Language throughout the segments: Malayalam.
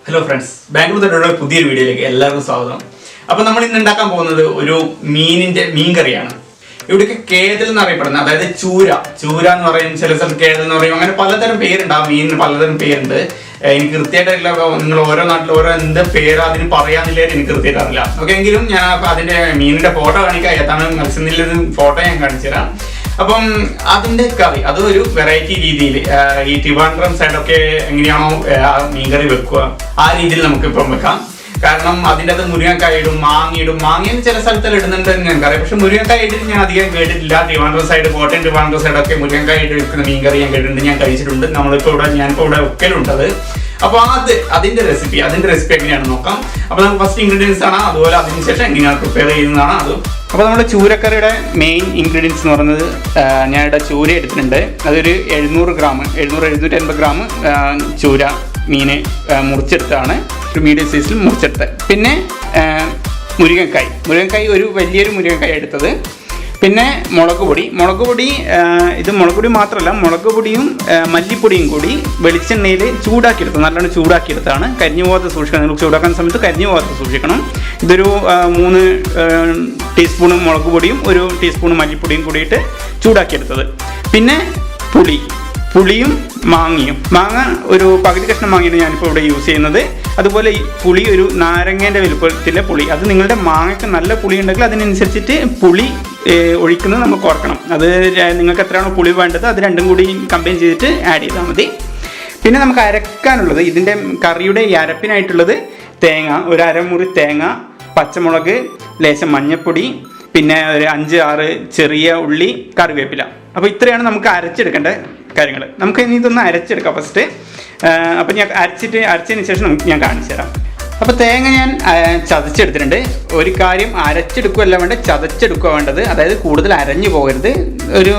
ഹലോ ഫ്രണ്ട്സ്, ബാംഗ്ലൂർ തൊട്ടുള്ള പുതിയൊരു വീഡിയോയിലേക്ക് എല്ലാവർക്കും സ്വാഗതം. അപ്പോൾ നമ്മൾ ഇന്ന് ഉണ്ടാക്കാൻ പോകുന്നത് ഒരു മീൻ കറിയാണ്. ഇവിടേക്ക് കേതൽ എന്ന് അറിയപ്പെടുന്നത്, അതായത് ചൂര എന്ന് പറയും, ചില സ്ഥലത്ത് കേതൽ എന്ന് പറയും, അങ്ങനെ പലതരം പേരുണ്ട്. ആ മീനിന് പലതരം പേരുണ്ട്. എനിക്ക് കൃത്യമായിട്ടില്ല, നിങ്ങൾ ഓരോ നാട്ടിൽ ഓരോ എന്ത് പേര് അതിന് പറയാന്നില്ല, എനിക്ക് കൃത്യമായിട്ട് അറിയില്ല. ഓക്കെ, എങ്കിലും ഞാൻ അതിന്റെ മീനിന്റെ ഫോട്ടോ കാണിക്കാം. ഏതാണ് മത്സ്യത്തിൽ ഫോട്ടോ ഞാൻ കാണിച്ചു തരാം. അപ്പം അതിന്റെ കറി അത് ഒരു വെറൈറ്റി രീതിയിൽ ഈ ട്രിവാൻഡ്രം സൈഡൊക്കെ എങ്ങനെയാണോ മീൻകറി വെക്കുക ആ രീതിയിൽ നമുക്ക് ഇപ്പം വെക്കാം. കാരണം അതിൻ്റെ അത് മുരിങ്ങക്കായ ഇടും, മാങ്ങയും ചില സ്ഥലത്തെല്ലാം ഇടുന്നുണ്ട് ഞങ്ങൾക്കറിയാം. പക്ഷെ മുരിങ്ങക്കായ ഇട്ട് ഞാൻ അധികം കേട്ടിട്ടില്ല. ട്രിവാൻഡ്രം സൈഡ്, കോട്ടയം ട്രിവാൻഡ്രം സൈഡൊക്കെ മുരിങ്ങക്കായ ഇട്ട് വെക്കുന്ന മീൻകറി ഞാൻ കേട്ടിട്ടുണ്ട്, ഞാൻ കഴിച്ചിട്ടുണ്ട്. ഞാനിപ്പോൾ ഇവിടെ വെക്കലുണ്ടത്. അപ്പോൾ അതിന്റെ റെസിപ്പി എങ്ങനെയാണെന്ന് നോക്കാം. അപ്പോൾ നമുക്ക് ഫസ്റ്റ് ഇൻഗ്രീഡിയൻസ് ആണ്, അതുപോലെ അതിനുശേഷം എങ്ങനെയാണ് പ്രിപ്പയർ ചെയ്യുന്നതാണ് അത്. അപ്പോൾ നമ്മുടെ ചൂരക്കറിയുടെ മെയിൻ ഇൻഗ്രീഡിയൻസ് എന്ന് പറയുന്നത്, ഞാനിവിടെ ചൂര എടുത്തിട്ടുണ്ട്. അതൊരു 750 ഗ്രാം ചൂര മീന് മുറിച്ചെടുത്താണ്, ഒരു മീഡിയം സൈസിൽ മുറിച്ചെടുത്ത്. പിന്നെ മുരിങ്ങക്കായ് ഒരു വലിയൊരു മുരിങ്ങക്കായ് എടുത്തത്. പിന്നെ മുളക് പൊടി, ഇത് മുളക് പൊടി മാത്രമല്ല, മുളക് പൊടിയും മല്ലിപ്പൊടിയും കൂടി വെളിച്ചെണ്ണയിൽ നല്ലോണം ചൂടാക്കിയെടുത്താണ്. കരിഞ്ഞു പോകാതെ സൂക്ഷിക്കണം. നിങ്ങൾ ചൂടാക്കുന്ന സമയത്ത് കരിഞ്ഞു പോകാതെ സൂക്ഷിക്കണം. ഇതൊരു 3 ടീസ്പൂൺ മുളക് പൊടിയും 1 ടീസ്പൂൺ മല്ലിപ്പൊടിയും കൂടിയിട്ട് ചൂടാക്കിയെടുത്തത്. പിന്നെ പുളിയും മാങ്ങ ഒരു പകുതി കഷ്ണം മാങ്ങയാണ് ഞാനിപ്പോൾ ഇവിടെ യൂസ് ചെയ്യുന്നത്. അതുപോലെ ഈ പുളി ഒരു നാരങ്ങേൻ്റെ വലുപ്പത്തിലെ പുളി. അത് നിങ്ങളുടെ മാങ്ങയ്ക്ക് നല്ല പുളി ഉണ്ടെങ്കിൽ അതിനനുസരിച്ചിട്ട് പുളി ഒഴിക്കുന്നത് നമുക്ക് ഓർക്കണം. അത് നിങ്ങൾക്ക് എത്രയാണോ പുളി വേണ്ടത് അത് രണ്ടും കൂടി കമ്പൈൻ ചെയ്തിട്ട് ആഡ് ചെയ്താൽ മതി. പിന്നെ നമുക്ക് അരക്കാനുള്ളത്, ഇതിൻ്റെ കറിയുടെ ഈ അരപ്പിനായിട്ടുള്ളത് തേങ്ങ, ഒരു അരമുറി തേങ്ങ, പച്ചമുളക്, ലേശം മഞ്ഞൾപ്പൊടി, പിന്നെ ഒരു 5-6 ചെറിയ ഉള്ളി, കറിവേപ്പില. അപ്പോൾ ഇത്രയാണ് നമുക്ക് അരച്ചെടുക്കേണ്ട കാര്യങ്ങൾ. നമുക്ക് ഇനി ഇതൊന്ന് അരച്ചെടുക്കാം ഫസ്റ്റ്. അപ്പോൾ ഞാൻ അരച്ചതിന് ശേഷം ഞാൻ കാണിച്ചു തരാം. അപ്പോൾ തേങ്ങ ഞാൻ ചതച്ചെടുത്തിട്ടുണ്ട്. ഒരു കാര്യം, അരച്ചെടുക്കുകയല്ല വേണ്ടത്, ചതച്ചെടുക്കുക വേണ്ടത്. അതായത് കൂടുതൽ അരഞ്ഞു പോകരുത്, ഒരു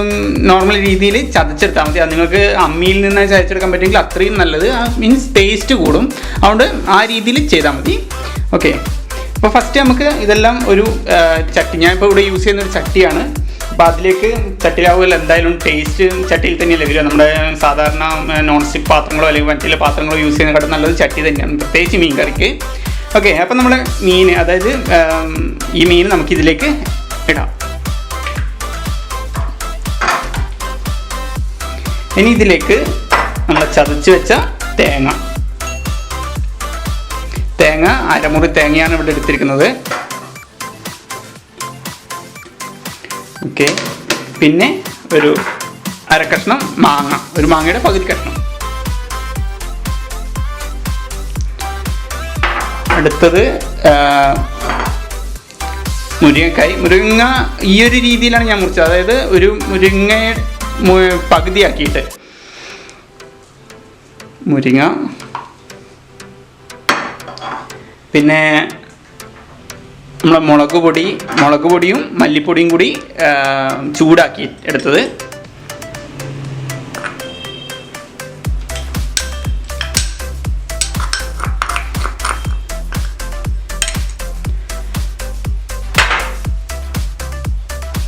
നോർമൽ രീതിയിൽ ചതച്ചെടുത്താൽ മതി. അത് നിങ്ങൾക്ക് അമ്മിയിൽ നിന്ന് ചതച്ചെടുക്കാൻ പറ്റുമെങ്കിൽ അത്രയും നല്ലത്. മീൻസ് ടേസ്റ്റ് കൂടും. അതുകൊണ്ട് ആ രീതിയിൽ ചെയ്താൽ മതി. ഓക്കെ, അപ്പോൾ ഫസ്റ്റ് നമുക്ക് ഇതെല്ലാം ഒരു ചട്ടി, ഞാനിപ്പോൾ ഇവിടെ യൂസ് ചെയ്യുന്ന ഒരു ചട്ടിയാണ്. അപ്പോൾ അതിലേക്ക് ചട്ടിയിലാവുക എന്തായാലും ടേസ്റ്റ് ചട്ടിയിൽ തന്നെയല്ലേ വരിക. നമ്മുടെ സാധാരണ നോൺ സ്റ്റിക്ക് പാത്രങ്ങളോ അല്ലെങ്കിൽ മറ്റുള്ള പാത്രങ്ങളോ യൂസ് ചെയ്യുന്നതിനെക്കാട്ടും നല്ലത് ചട്ടി തന്നെയാണ്, പ്രത്യേകിച്ച് മീൻ കറിക്ക്. ഓക്കെ, അപ്പോൾ നമ്മുടെ മീൻ, അതായത് ഈ മീൻ നമുക്കിതിലേക്ക് ഇടാം. ഇനി ഇതിലേക്ക് നമ്മൾ ചതച്ച് വെച്ച തേങ്ങ അരമുറി തേങ്ങയാണ് ഇവിടെ എടുത്തിരിക്കുന്നത്. ഓക്കെ, പിന്നെ ഒരു അരക്കഷ്ണം മാങ്ങ, ഒരു മാങ്ങയുടെ പകുതി കഷ്ണം. അടുത്തത് മുരിങ്ങ ഈ ഒരു രീതിയിലാണ് ഞാൻ മുറിച്ചത്. അതായത് ഒരു മുരിങ്ങയെ പകുതിയാക്കിയിട്ട് മുരിങ്ങ, പിന്നെ നമ്മളെ മുളക് പൊടിയും മല്ലിപ്പൊടിയും കൂടി ചൂടാക്കി എടുത്തത്.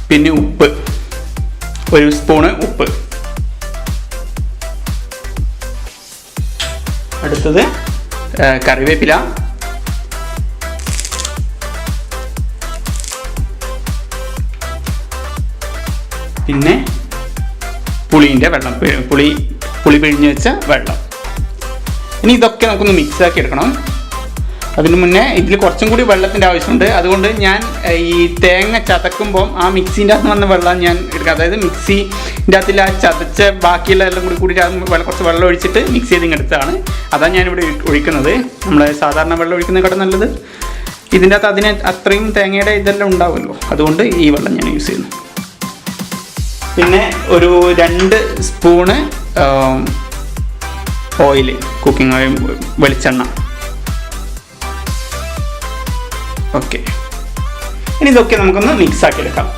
പിന്നെ ഉപ്പ്, 1 സ്പൂണ് ഉപ്പ്. അടുത്തത് കറിവേപ്പില, പിന്നെ പുളീൻ്റെ വെള്ളം, പുളി പിഴിഞ്ഞ് വെച്ച വെള്ളം. ഇനി ഇതൊക്കെ നമുക്കൊന്ന് മിക്സാക്കി എടുക്കണം. അതിന് മുന്നേ ഇതിൽ കുറച്ചും കൂടി വെള്ളത്തിൻ്റെ ആവശ്യമുണ്ട്. അതുകൊണ്ട് ഞാൻ ഈ തേങ്ങ ചതക്കുമ്പോൾ ആ മിക്സീൻ്റെ അകത്ത് വന്ന വെള്ളം ഞാൻ എടുക്കാം. അതായത് മിക്സിൻ്റെ അകത്തിൽ ആ ചതച്ച ബാക്കിയുള്ള എല്ലാം കൂടി കുറച്ച് വെള്ളം ഒഴിച്ചിട്ട് മിക്സ് ചെയ്ത് എടുത്തതാണ്. അതാണ് ഞാനിവിടെ ഒഴിക്കുന്നത്. നമ്മൾ സാധാരണ വെള്ളം ഒഴിക്കുന്നതിനെക്കാട്ടും നല്ലത് ഇതിൻ്റെ അകത്ത് അതിന് അത്രയും തേങ്ങയുടെ ഇതെല്ലാം ഉണ്ടാവുമല്ലോ, അതുകൊണ്ട് ഈ വെള്ളം ഞാൻ യൂസ് ചെയ്യുന്നു. പിന്നെ ഒരു 2 സ്പൂണ് ഓയിൽ, കുക്കിംഗ് ഓയിൽ, വെളിച്ചെണ്ണ. ഓക്കെ, ഇനി ഇതൊക്കെ നമുക്കൊന്ന് മിക്സാക്കി എടുക്കാം.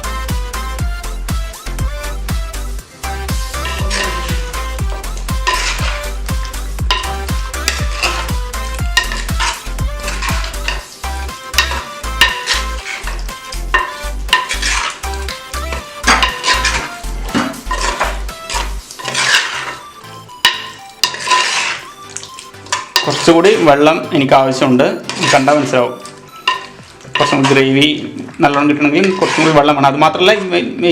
കുറച്ച് കുറച്ചുകൂടി വെള്ളം എനിക്ക് ആവശ്യമുണ്ട്, കണ്ടാൽ മനസ്സിലാവും. കുറച്ചും കൂടി ഗ്രേവി നല്ലോണം കിട്ടണമെങ്കിൽ കുറച്ചും കൂടി വെള്ളം വേണം. അത് മാത്രമല്ല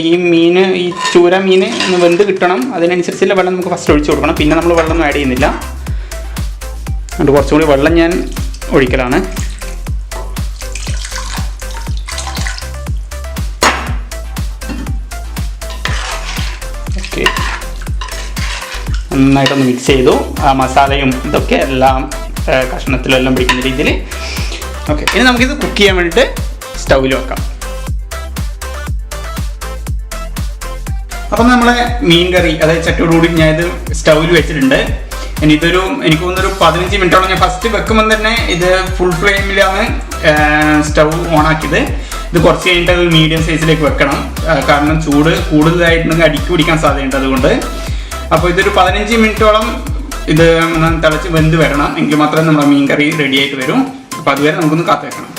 ഈ മീൻ, ഈ ചൂര മീൻ ഒന്ന് വെന്ത് കിട്ടണം, അതിനനുസരിച്ചുള്ള വെള്ളം നമുക്ക് ഫസ്റ്റ് ഒഴിച്ച് കൊടുക്കണം. പിന്നെ നമ്മൾ വെള്ളം ആഡ് ചെയ്യുന്നില്ല. അതുകൊണ്ട് കുറച്ചും കൂടി വെള്ളം ഞാൻ ഒഴിക്കലാണ്. ഓക്കെ, നന്നായിട്ടൊന്ന് മിക്സ് ചെയ്തു. ആ മസാലയും ഇതൊക്കെ എല്ലാം കഷ്ണത്തിലെല്ലാം പിടിക്കുന്ന രീതിയിൽ. ഓക്കെ, ഇനി നമുക്കിത് കുക്ക് ചെയ്യാൻ വേണ്ടിയിട്ട് സ്റ്റൗവിൽ വെക്കാം. അപ്പം നമ്മളെ മീൻ കറി, അതായത് ചട്ടിയോടുകൂടി ഞാൻ ഇത് സ്റ്റൗവിൽ വെച്ചിട്ടുണ്ട്. ഇനി ഇതൊരു എനിക്ക് തോന്നുന്നൊരു 15 മിനിറ്റോളം ഞാൻ ഫസ്റ്റ് വെക്കുമ്പോൾ തന്നെ ഇത് ഫുൾ ഫ്ലെയിമിലാണ് സ്റ്റൗ ഓണാക്കിയത്. ഇത് കുറച്ച് കഴിഞ്ഞിട്ട് അത് മീഡിയം സൈസിലേക്ക് വെക്കണം, കാരണം ചൂട് കൂടുതലായിട്ടുണ്ടെങ്കിൽ അടിക്ക് പിടിക്കാൻ സാധ്യതയുണ്ട്. അതുകൊണ്ട് അപ്പോൾ ഇതൊരു 15 മിനിറ്റോളം ഇത് തിളച്ച് വെന്ത് വരണം, എങ്കിൽ മാത്രമേ നമ്മുടെ മീൻ കറി റെഡി ആയിട്ട് വരും. അപ്പോൾ അതുവരെ നമുക്കൊന്ന് കാത്തു വെക്കണം.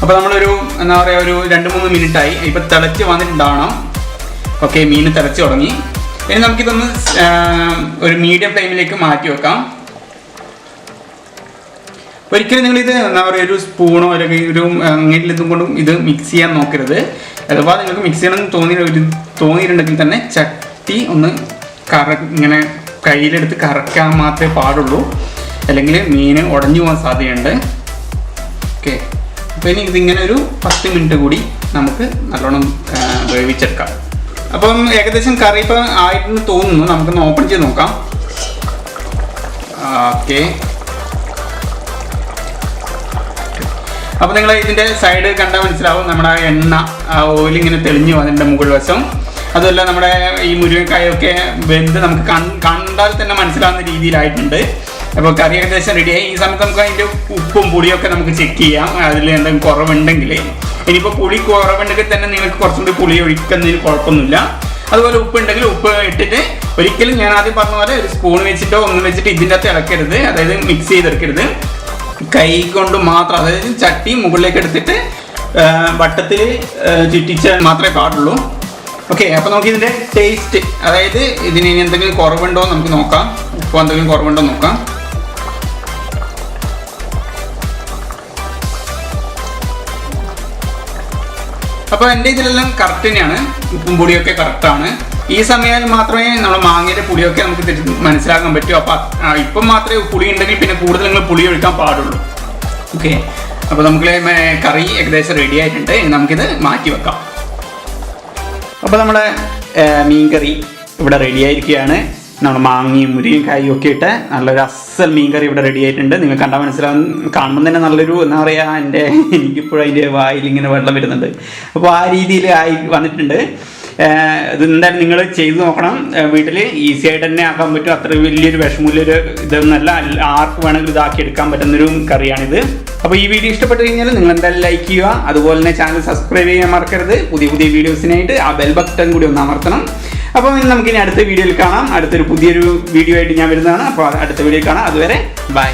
അപ്പോൾ നമ്മളൊരു എന്താ പറയുക, ഒരു 2-3 മിനിറ്റായി. ഇപ്പം തിളച്ച് വന്നിട്ടുണ്ടാവണം. ഓക്കെ, മീൻ തിളച്ച് തുടങ്ങി. ഇനി നമുക്കിതൊന്ന് ഒരു മീഡിയം ഫ്ലെയിമിലേക്ക് മാറ്റി വെക്കാം. ഒരിക്കലും നിങ്ങളിത് എന്താ പറയുക, ഒരു സ്പൂണോ അല്ലെങ്കിൽ ഒരു അങ്ങനെ ഇതും കൊണ്ടും ഇത് മിക്സ് ചെയ്യാൻ നോക്കരുത്. അഥവാ നിങ്ങൾക്ക് മിക്സ് ചെയ്യണമെന്ന് തോന്നിയിട്ടുണ്ടെങ്കിൽ തന്നെ ചട്ടി ഒന്ന് ഇങ്ങനെ കയ്യിലെടുത്ത് കറക്കാൻ മാത്രമേ പാടുള്ളൂ, അല്ലെങ്കിൽ മീൻ ഉടഞ്ഞു പോകാൻ സാധ്യതയുണ്ട്. ഓക്കെ, അപ്പോൾ ഇനി ഇതിങ്ങനെ ഒരു 10 മിനിറ്റ് കൂടി നമുക്ക് നല്ലോണം വേവിച്ചെടുക്കാം. അപ്പം ഏകദേശം കറി ഇപ്പം ആയിട്ടെന്ന് തോന്നുന്നു. നമുക്കൊന്ന് ഓപ്പൺ ചെയ്ത് നോക്കാം. ഓക്കെ, അപ്പോൾ നിങ്ങൾ ഇതിൻ്റെ സൈഡ് കണ്ടാൽ മനസ്സിലാവും, നമ്മുടെ എണ്ണ ഓയിൽ ഇങ്ങനെ തെളിഞ്ഞു അതിൻ്റെ മുകൾ വശം. അതുമല്ല നമ്മുടെ ഈ മുരിങ്ങക്കായൊക്കെ വെന്ത് നമുക്ക് കണ്ടാൽ തന്നെ മനസ്സിലാവുന്ന രീതിയിലായിട്ടുണ്ട്. അപ്പോൾ കറി ഏകദേശം റെഡിയായി. ഈ സമയത്ത് നമുക്ക് അതിൻ്റെ ഉപ്പും പുളിയൊക്കെ നമുക്ക് ചെക്ക് ചെയ്യാം, അതിൽ എന്തെങ്കിലും കുറവുണ്ടെങ്കിൽ. ഇനിയിപ്പോൾ പുളി കുറവുണ്ടെങ്കിൽ തന്നെ നിങ്ങൾക്ക് കുറച്ചും കൂടി പുളി ഒഴിക്കുന്നതിന് കുഴപ്പമൊന്നുമില്ല. അതുപോലെ ഉപ്പ് ഉണ്ടെങ്കിൽ ഉപ്പ് ഇട്ടിട്ട്, ഒരിക്കലും ഞാൻ ആദ്യം പറഞ്ഞ പോലെ ഒരു സ്പൂൺ വെച്ചിട്ടോ ഒന്നും വെച്ചിട്ട് ഇതിൻ്റെ അകത്ത് ഇളക്കരുത്, അതായത് മിക്സ് ചെയ്തെടുക്കരുത്. കൈ കൊണ്ട് മാത്രം, അതായത് ചട്ടി മുകളിലേക്ക് എടുത്തിട്ട് വട്ടത്തിൽ ചുറ്റിച്ചാൽ മാത്രമേ പാടുള്ളൂ. ഓക്കെ, അപ്പോൾ നമുക്ക് ഇതിൻ്റെ ടേസ്റ്റ്, അതായത് ഇതിന് ഇനി എന്തെങ്കിലും കുറവുണ്ടോ നമുക്ക് നോക്കാം. ഉപ്പ് എന്തെങ്കിലും കുറവുണ്ടോ നോക്കാം. അപ്പോൾ എൻ്റെ ഇതിലെല്ലാം കറക്റ്റ് തന്നെയാണ്, ഉപ്പും പൊടിയൊക്കെ കറക്റ്റാണ്. ഈ സമയം മാത്രമേ നമ്മൾ മാങ്ങയുടെ പുളിയൊക്കെ നമുക്ക് മനസ്സിലാക്കാൻ പറ്റൂ. അപ്പോൾ ഇപ്പം മാത്രമേ പുളി ഉണ്ടെങ്കിൽ പിന്നെ കൂടുതൽ നിങ്ങൾ പുളി ഒഴിക്കാൻ പാടുള്ളൂ. ഓക്കെ, അപ്പോൾ നമുക്ക് കറി ഏകദേശം റെഡി ആയിട്ടുണ്ട്. നമുക്കിത് മാറ്റി വെക്കാം. അപ്പോൾ നമ്മുടെ മീൻ കറി ഇവിടെ റെഡി ആയിരിക്കുകയാണ്. നമ്മുടെ മാങ്ങയും മുരിങ്ങക്കായും ഒക്കെ ഇട്ട് നല്ലൊരു അസൽ മീൻ കറി ഇവിടെ റെഡി ആയിട്ടുണ്ട്. നിങ്ങൾ കണ്ടാൽ മനസ്സിലാവും, കാണുമ്പോൾ തന്നെ നല്ലൊരു എന്താ പറയുക, എനിക്കിപ്പോഴും അതിൻ്റെ വായിൽ ഇങ്ങനെ വെള്ളം വരുന്നുണ്ട്. അപ്പോൾ ആ രീതിയിൽ ആയി വന്നിട്ടുണ്ട്. ഇത് എന്തായാലും നിങ്ങൾ ചെയ്ത് നോക്കണം. വീട്ടിൽ ഈസി ആയിട്ട് തന്നെ ആക്കാൻ പറ്റും. അത്ര വലിയൊരു വിഷമമില്ലൊരു ഇതൊന്നല്ല, ആർക്ക് വേണമെങ്കിലും ഇതാക്കി എടുക്കാൻ പറ്റുന്നൊരു കറിയാണിത്. അപ്പോൾ ഈ വീഡിയോ ഇഷ്ടപ്പെട്ട് കഴിഞ്ഞാൽ നിങ്ങൾ എന്തായാലും ലൈക്ക് ചെയ്യുക. അതുപോലെ തന്നെ ചാനൽ സബ്സ്ക്രൈബ് ചെയ്യാൻ മറക്കരുത്. പുതിയ വീഡിയോസിനായിട്ട് ആ ബെൽ ബട്ടൺ കൂടി ഒന്ന് അമർത്തണം. അപ്പോൾ നമുക്കിനി അടുത്ത വീഡിയോയിൽ കാണാം. പുതിയൊരു വീഡിയോ ആയിട്ട് ഞാൻ വരുന്നതാണ്. അപ്പോൾ അടുത്ത വീഡിയോയിൽ കാണാം. അതുവരെ ബൈ.